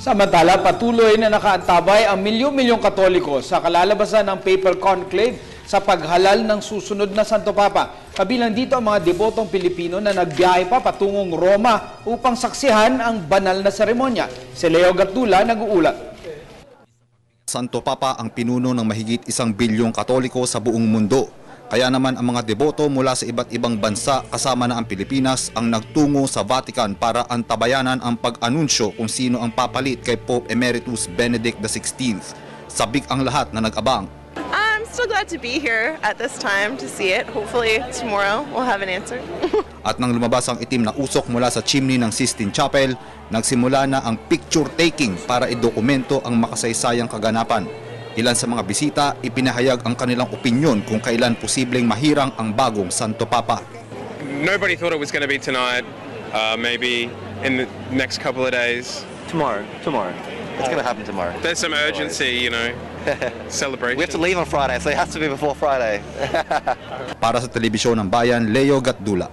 Samantala, patuloy na nakaantabay ang milyon-milyong Katoliko sa kalalabasan ng Papal Conclave sa paghalal ng susunod na Santo Papa. Kabilang dito ang mga debotong Pilipino na nagbiyahe pa patungong Roma upang saksihan ang banal na seremonya. Si Leo Gatdula nag-uulat. Santo Papa ang pinuno ng mahigit 1 bilyong Katoliko sa buong mundo. Kaya naman ang mga deboto mula sa iba't ibang bansa kasama na ang Pilipinas ang nagtungo sa Vatican para antabayanan ang pag-anunsyo kung sino ang papalit kay Pope Emeritus Benedict XVI. Sabik ang lahat na nag-abang. I'm still glad to be here at this time to see it. Hopefully tomorrow we'll have an answer. At nang lumabas ang itim na usok mula sa chimney ng Sistine Chapel, nagsimula na ang picture taking para idokumento ang makasaysayang kaganapan. Ilan sa mga bisita ipinahayag ang kanilang opinyon kung kailan posibleng mahirang ang bagong Santo Papa. Nobody thought it was going to be tonight, maybe in the next couple of days. Tomorrow. It's going to happen tomorrow. There's some urgency, you know, celebration. We have to leave on Friday, so it has to be before Friday. Para sa Telebisyon ng Bayan, Leo Gatdula.